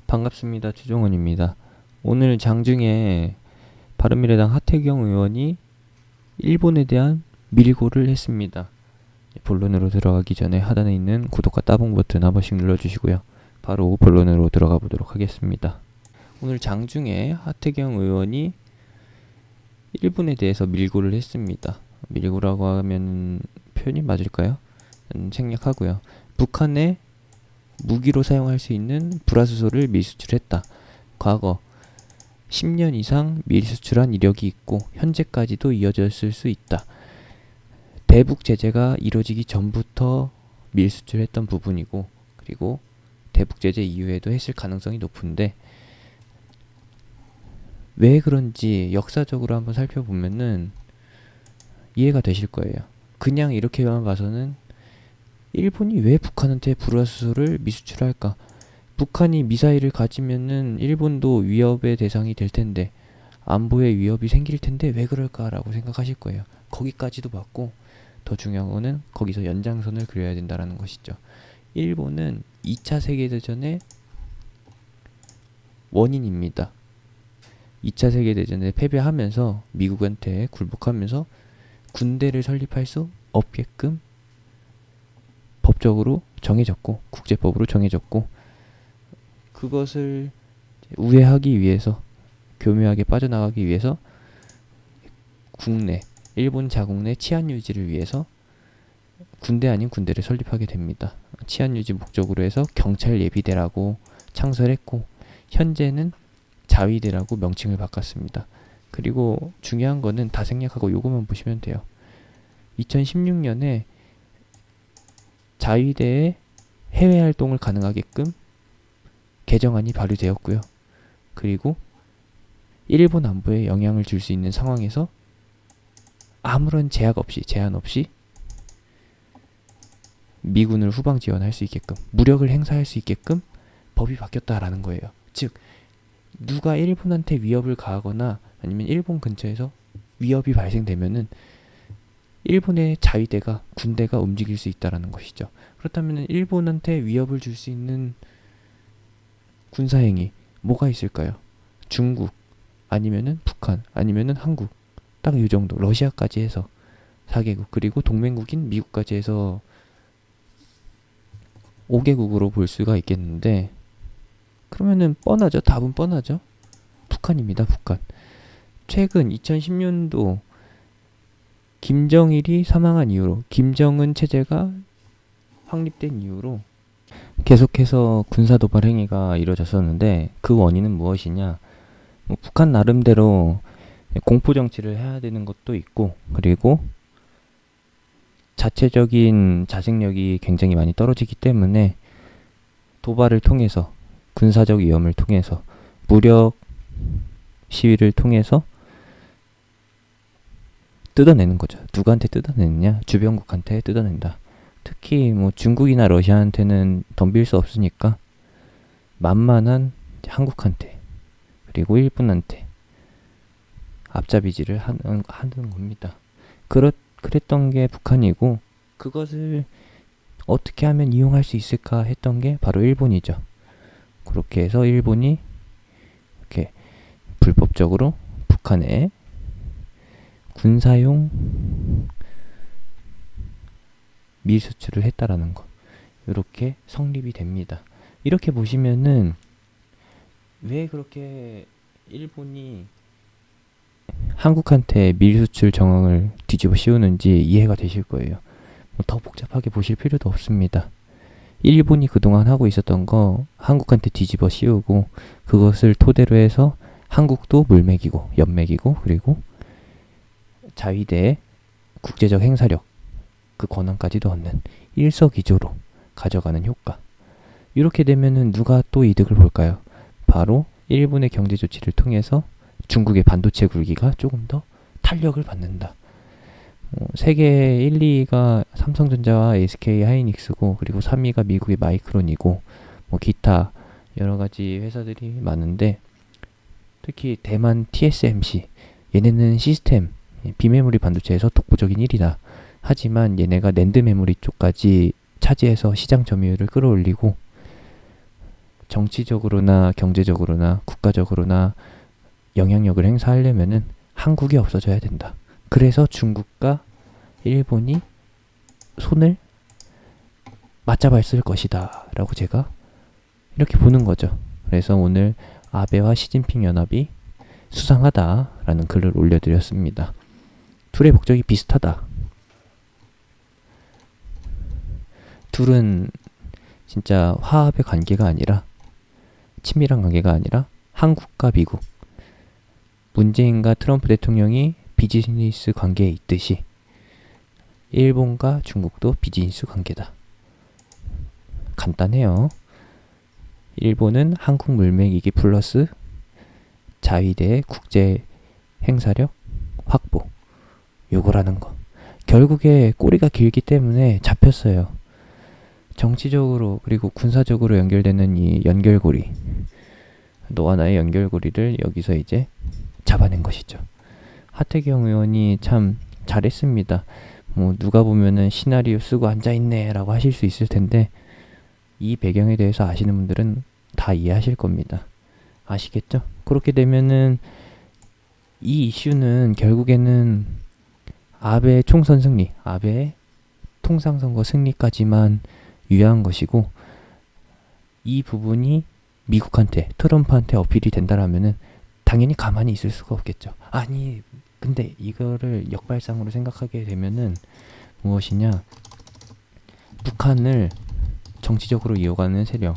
반갑습니다. 주종원입니다. 오늘 장중에 바른미래당 하태경 의원이 일본에 대한 밀고를 했습니다. 본론으로 들어가기 전에 하단에 있는 구독과 따봉 버튼 한 번씩 눌러주시고요. 바로 본론으로 들어가 보도록 하겠습니다. 오늘 장중에 하태경 의원이 일본에 대해서 밀고를 했습니다. 밀고라고 하면 표현이 맞을까요? 생략하고요. 북한에 무기로 사용할 수 있는 불화수소를 밀수출했다. 과거 10년 이상 밀수출한 이력이 있고 현재까지도 이어졌을 수 있다. 대북 제재가 이루어지기 전부터 밀수출했던 부분이고, 그리고 대북 제재 이후에도 했을 가능성이 높은데, 왜 그런지 역사적으로 한번 살펴보면은 이해가 되실 거예요. 그냥 이렇게만 봐서는 일본이 왜 북한한테 불화수소를 밀수출할까? 북한이 미사일을 가지면은 일본도 위협의 대상이 될 텐데, 안보에 위협이 생길 텐데 왜 그럴까라고 생각하실 거예요. 거기까지도 맞고, 더 중요한 거는 거기서 연장선을 그려야 된다라는 것이죠. 일본은 2차 세계대전의 원인입니다. 2차 세계대전에 패배하면서 미국한테 굴복하면서 군대를 설립할 수 없게끔 법적으로 정해졌고, 국제법으로 정해졌고, 그것을 우회하기 위해서, 교묘하게 빠져나가기 위해서 국내, 일본 자국 내 치안 유지를 위해서 군대 아닌 군대를 설립하게 됩니다. 치안 유지 목적으로 해서 경찰 예비대라고 창설했고, 현재는 자위대라고 명칭을 바꿨습니다. 그리고 중요한 거는 다 생략하고 요거만 보시면 돼요. 2016년에 자위대의 해외 활동을 가능하게끔 개정안이 발의되었고요. 그리고 일본 안보에 영향을 줄 수 있는 상황에서 아무런 제한 없이 미군을 후방 지원할 수 있게끔, 무력을 행사할 수 있게끔 법이 바뀌었다라는 거예요. 즉, 누가 일본한테 위협을 가하거나 아니면 일본 근처에서 위협이 발생되면은 일본의 자위대가, 군대가 움직일 수 있다라는 것이죠. 그렇다면 일본한테 위협을 줄 수 있는 군사행위 뭐가 있을까요? 중국, 아니면은 북한, 아니면은 한국, 딱 이 정도. 러시아까지 해서 4개국, 그리고 동맹국인 미국까지 해서 5개국으로 볼 수가 있겠는데, 그러면은 뻔하죠. 답은 뻔하죠. 북한입니다. 북한. 최근 2010년도 김정일이 사망한 이후로, 김정은 체제가 확립된 이후로 계속해서 군사 도발 행위가 이루어졌었는데, 그 원인은 무엇이냐? 북한 나름대로 공포 정치를 해야 되는 것도 있고, 그리고 자체적인 자생력이 굉장히 많이 떨어지기 때문에 도발을 통해서, 군사적 위험을 통해서, 무력 시위를 통해서 뜯어내는 거죠. 누구한테 뜯어내느냐? 주변국한테 뜯어낸다. 특히 중국이나 러시아한테는 덤빌 수 없으니까 만만한 한국한테, 그리고 일본한테 앞잡이질을 하는 겁니다. 그랬던 게 북한이고, 그것을 어떻게 하면 이용할 수 있을까 했던 게 바로 일본이죠. 그렇게 해서 일본이 이렇게 불법적으로 북한에 군사용 밀수출을 했다라는 것, 이렇게 성립이 됩니다. 이렇게 보시면은 왜 그렇게 일본이 한국한테 밀수출 정황을 뒤집어 씌우는지 이해가 되실 거예요. 더 복잡하게 보실 필요도 없습니다. 일본이 그동안 하고 있었던 거 한국한테 뒤집어 씌우고, 그것을 토대로 해서 한국도 물먹이고 엿먹이고, 그리고 자위대의 국제적 행사력, 그 권한까지도 얻는 일석이조로 가져가는 효과. 이렇게 되면은 누가 또 이득을 볼까요? 바로 일본의 경제 조치를 통해서 중국의 반도체 굴기가 조금 더 탄력을 받는다. 세계 1, 2위가 삼성전자와 SK 하이닉스고, 그리고 3위가 미국의 마이크론이고, 기타 여러 가지 회사들이 많은데, 특히 대만 TSMC, 얘네는 시스템, 비메모리 반도체에서 독보적인 1위다. 하지만 얘네가 낸드 메모리 쪽까지 차지해서 시장 점유율을 끌어올리고, 정치적으로나 경제적으로나 국가적으로나 영향력을 행사하려면은 한국이 없어져야 된다. 그래서 중국과 일본이 손을 맞잡았을 것이다 라고 제가 이렇게 보는 거죠. 그래서 오늘 아베와 시진핑 연합이 수상하다라는 글을 올려드렸습니다. 둘의 목적이 비슷하다. 둘은 진짜 화합의 관계가 아니라, 친밀한 관계가 아니라 한국과 미국, 문재인과 트럼프 대통령이 비즈니스 관계에 있듯이 일본과 중국도 비즈니스 관계다. 간단해요. 일본은 한국 물매기기 플러스 자위대의 국제 행사력 확보, 요거라는 거. 결국에 꼬리가 길기 때문에 잡혔어요. 정치적으로 그리고 군사적으로 연결되는 이 연결고리, 너와 나의 연결고리를 여기서 이제 잡아낸 것이죠. 하태경 의원이 참 잘했습니다. 뭐 누가 보면은 시나리오 쓰고 앉아있네 라고 하실 수 있을 텐데, 이 배경에 대해서 아시는 분들은 다 이해하실 겁니다. 아시겠죠? 그렇게 되면은 이 이슈는 결국에는 아베 총선 승리, 아베 통상선거 승리까지만 유효한 것이고, 이 부분이 미국한테, 트럼프한테 어필이 된다라면은 당연히 가만히 있을 수가 없겠죠. 아니, 근데 이거를 역발상으로 생각하게 되면은 무엇이냐, 북한을 정치적으로 이어가는 세력,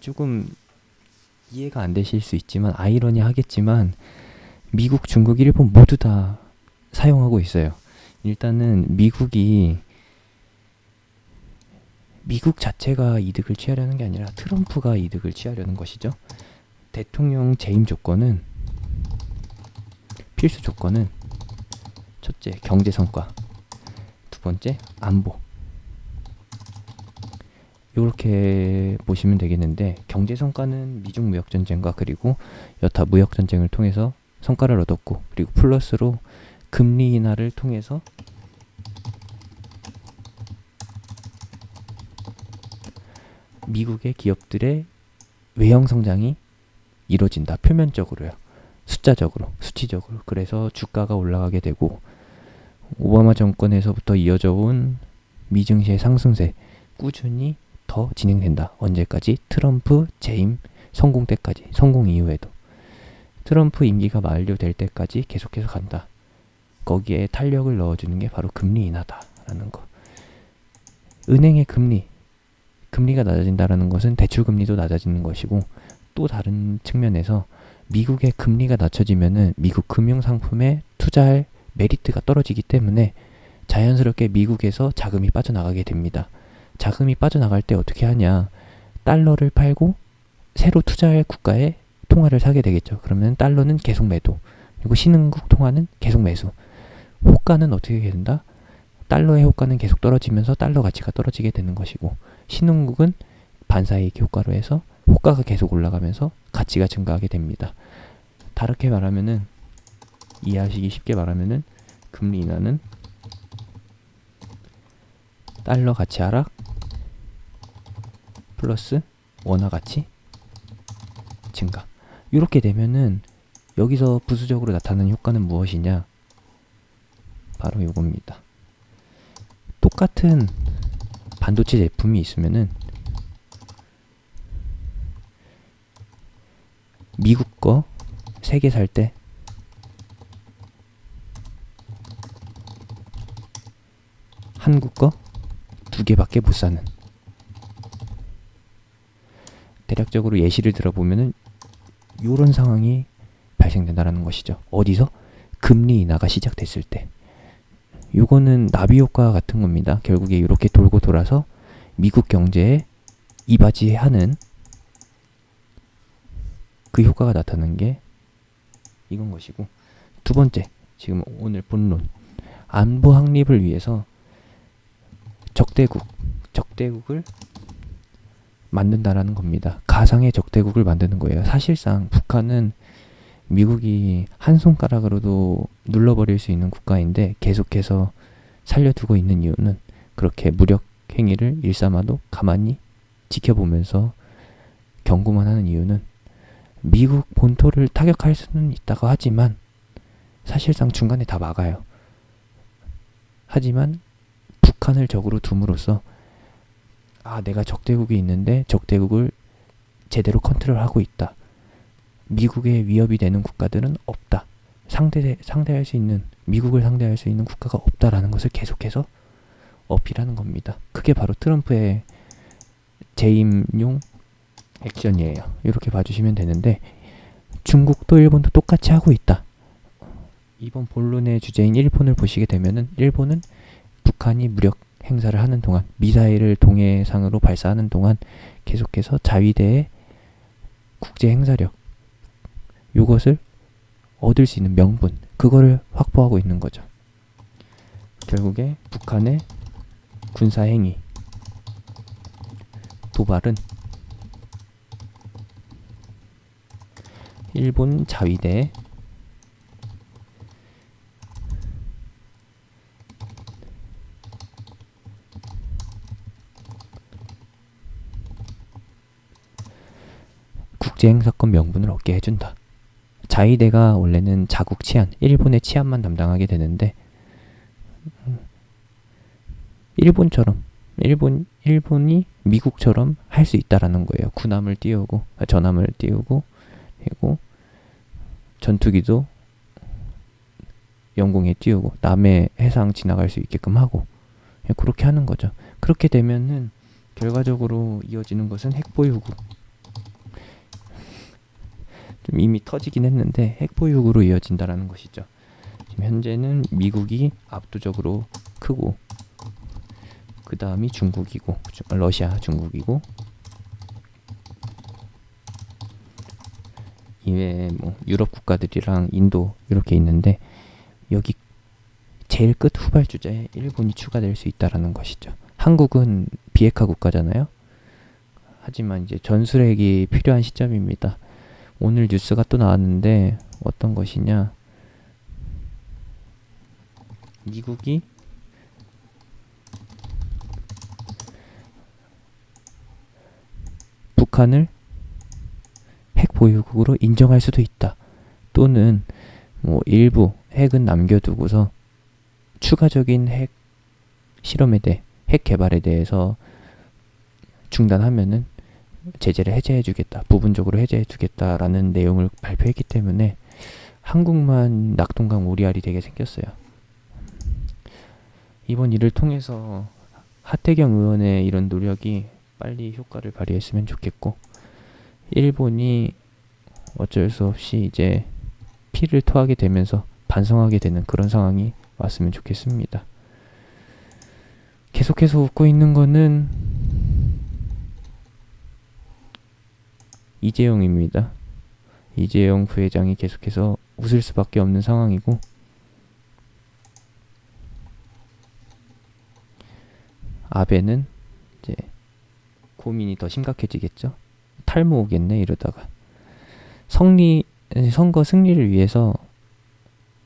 조금 이해가 안 되실 수 있지만, 아이러니하겠지만 미국, 중국, 일본 모두 다 사용하고 있어요. 일단은 미국 자체가 이득을 취하려는 게 아니라 트럼프가 이득을 취하려는 것이죠. 대통령 재임 조건은, 필수 조건은 첫째, 경제 성과, 두 번째, 안보. 이렇게 보시면 되겠는데, 경제 성과는 미중 무역 전쟁과 그리고 여타 무역 전쟁을 통해서 성과를 얻었고, 그리고 플러스로 금리 인하를 통해서 미국의 기업들의 외형 성장이 이루어진다. 표면적으로요. 숫자적으로, 수치적으로. 그래서 주가가 올라가게 되고, 오바마 정권에서부터 이어져 온 미증시의 상승세 꾸준히 더 진행된다. 언제까지? 트럼프 재임 성공 때까지. 성공 이후에도. 트럼프 임기가 만료될 때까지 계속해서 간다. 거기에 탄력을 넣어주는 게 바로 금리 인하다라는 거. 은행의 금리가 낮아진다라는 것은 대출금리도 낮아지는 것이고, 또 다른 측면에서 미국의 금리가 낮춰지면은 미국 금융상품에 투자할 메리트가 떨어지기 때문에 자연스럽게 미국에서 자금이 빠져나가게 됩니다. 자금이 빠져나갈 때 어떻게 하냐, 달러를 팔고 새로 투자할 국가의 통화를 사게 되겠죠. 그러면 달러는 계속 매도, 그리고 신흥국 통화는 계속 매수. 호가는 어떻게 된다? 달러의 호가는 계속 떨어지면서 달러 가치가 떨어지게 되는 것이고, 신흥국은 반사이익 효과로 해서 호가가 계속 올라가면서 가치가 증가하게 됩니다. 다르게 말하면은, 이해하시기 쉽게 말하면은, 금리 인하는 달러 가치 하락 플러스 원화 가치 증가. 이렇게 되면은 여기서 부수적으로 나타나는 효과는 무엇이냐? 바로 이겁니다. 똑같은 반도체 제품이 있으면은 미국 거 3개 살 때 한국 거 2개밖에 못 사는, 대략적으로 예시를 들어보면은 요런 상황이 발생된다라는 것이죠. 어디서? 금리 인하가 시작됐을 때. 요거는 나비 효과 같은 겁니다. 결국에 이렇게 돌고 돌아서 미국 경제에 이바지하는 그 효과가 나타나는 게 이건 것이고, 두 번째, 지금 오늘 본론, 안보 확립을 위해서 적대국을 만든다라는 겁니다. 가상의 적대국을 만드는 거예요. 사실상 북한은 미국이 한 손가락으로도 눌러버릴 수 있는 국가인데 계속해서 살려두고 있는 이유는, 그렇게 무력 행위를 일삼아도 가만히 지켜보면서 경고만 하는 이유는, 미국 본토를 타격할 수는 있다고 하지만 사실상 중간에 다 막아요. 하지만 북한을 적으로 둠으로써 내가 적대국이 있는데 적대국을 제대로 컨트롤하고 있다. 미국의 위협이 되는 국가들은 없다. 상대할 수 있는, 미국을 상대할 수 있는 국가가 없다라는 것을 계속해서 어필하는 겁니다. 그게 바로 트럼프의 재임용 액션이에요. 이렇게 봐주시면 되는데, 중국도 일본도 똑같이 하고 있다. 이번 본론의 주제인 일본을 보시게 되면은, 일본은 북한이 무력 행사를 하는 동안, 미사일을 동해상으로 발사하는 동안 계속해서 자위대의 국제 행사력, 요것을 얻을 수 있는 명분, 그거를 확보하고 있는 거죠. 결국에 북한의 군사행위, 도발은 일본 자위대의 국제행사권 명분을 얻게 해준다. 자위대가 원래는 자국 치안, 일본의 치안만 담당하게 되는데, 일본이 미국처럼 할 수 있다라는 거예요. 군함을 띄우고, 전함을 띄우고, 그리고 전투기도 영공에 띄우고, 남의 해상 지나갈 수 있게끔 하고, 그렇게 하는 거죠. 그렇게 되면은 결과적으로 이어지는 것은 핵보유국, 좀 이미 터지긴 했는데 핵보유국으로 이어진다라는 것이죠. 지금 현재는 미국이 압도적으로 크고, 그 다음이 중국이고, 러시아, 중국이고, 이외에 뭐 유럽 국가들이랑 인도 이렇게 있는데, 여기 제일 끝 후발주자에 일본이 추가될 수 있다라는 것이죠. 한국은 비핵화 국가잖아요. 하지만 이제 전술핵이 필요한 시점입니다. 오늘 뉴스가 또 나왔는데, 어떤 것이냐, 미국이 북한을 핵 보유국으로 인정할 수도 있다. 또는 뭐 일부 핵은 남겨두고서 추가적인 핵 실험에 대해, 핵 개발에 대해서 중단하면은 제재를 해제해주겠다, 부분적으로 해제해주겠다라는 내용을 발표했기 때문에 한국만 낙동강 오리알이 되게 생겼어요. 이번 일을 통해서 하태경 의원의 이런 노력이 빨리 효과를 발휘했으면 좋겠고, 일본이 어쩔 수 없이 이제 피를 토하게 되면서 반성하게 되는 그런 상황이 왔으면 좋겠습니다. 계속해서 웃고 있는 거는 이재용입니다. 이재용 부회장이 계속해서 웃을 수밖에 없는 상황이고, 아베는 이제 고민이 더 심각해지겠죠. 탈모 오겠네 이러다가. 선거 승리를 위해서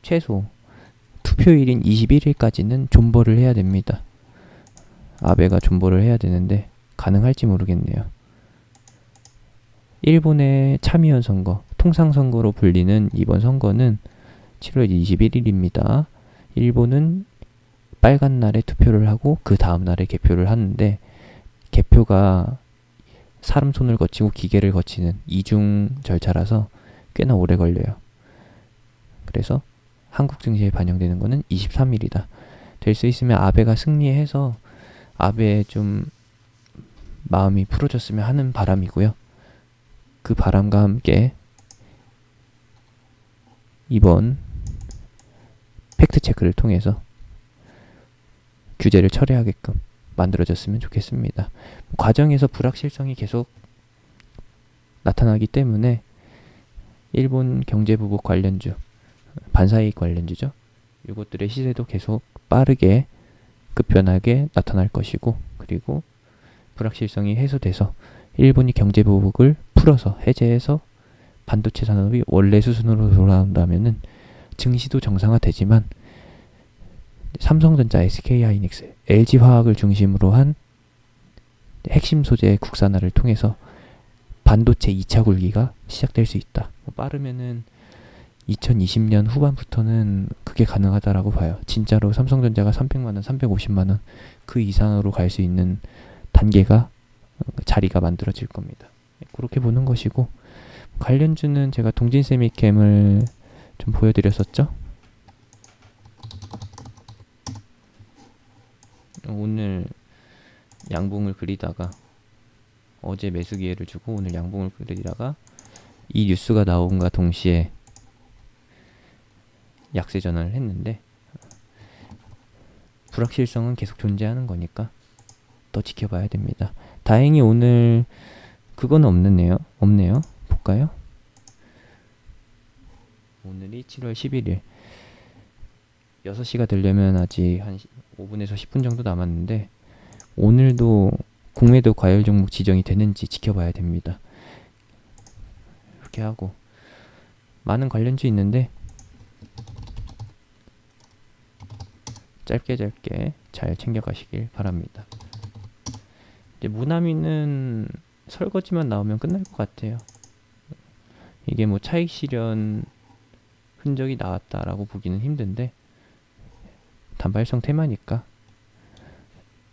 최소 투표일인 21일까지는 존버를 해야 됩니다. 아베가 존버를 해야 되는데 가능할지 모르겠네요. 일본의 참의원 선거, 통상선거로 불리는 이번 선거는 7월 21일입니다. 일본은 빨간 날에 투표를 하고 그 다음 날에 개표를 하는데, 개표가 사람 손을 거치고 기계를 거치는 이중 절차라서 꽤나 오래 걸려요. 그래서 한국 증시에 반영되는 거는 23일이다. 될 수 있으면 아베가 승리해서 아베의 좀 마음이 풀어졌으면 하는 바람이고요. 그 바람과 함께 이번 팩트체크를 통해서 규제를 철회하게끔 만들어졌으면 좋겠습니다. 과정에서 불확실성이 계속 나타나기 때문에 일본 경제보복 관련주, 반사이익 관련주죠. 이것들의 시세도 계속 빠르게 급변하게 나타날 것이고, 그리고 불확실성이 해소돼서 일본이 경제보복을 풀어서 해제해서 반도체 산업이 원래 수준으로 돌아온다면은 증시도 정상화되지만 삼성전자, SK하이닉스, LG화학을 중심으로 한 핵심 소재 국산화를 통해서 반도체 2차 굴기가 시작될 수 있다. 빠르면은 2020년 후반부터는 그게 가능하다라고 봐요. 진짜로 삼성전자가 300만원, 350만원 그 이상으로 갈 수 있는 단계가 자리가 만들어질 겁니다. 그렇게 보는 것이고, 관련주는 제가 동진세미캠을 좀 보여드렸었죠. 오늘 양봉을 그리다가 어제 매수 기회를 주고 오늘 양봉을 그리다가 이 뉴스가 나온과 동시에 약세 전환을 했는데, 불확실성은 계속 존재하는 거니까 더 지켜봐야 됩니다. 다행히 오늘 그건 없네요. 볼까요? 오늘이 7월 11일 6시가 되려면 아직 한 5분에서 10분 정도 남았는데, 오늘도 공매도 과열 종목 지정이 되는지 지켜봐야 됩니다. 이렇게 하고 많은 관련주 있는데 짧게 잘 챙겨가시길 바랍니다. 이제 무나미는 설거지만 나오면 끝날 것 같아요. 이게 뭐 차익 실현 흔적이 나왔다라고 보기는 힘든데, 단발성 테마니까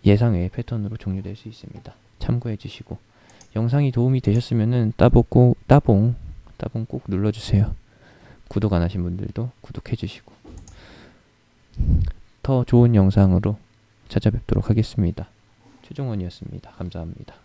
예상외의 패턴으로 종료될 수 있습니다. 참고해 주시고, 영상이 도움이 되셨으면은 따봉 꼭 눌러주세요. 구독 안 하신 분들도 구독해 주시고, 더 좋은 영상으로 찾아뵙도록 하겠습니다. 최종원이었습니다. 감사합니다.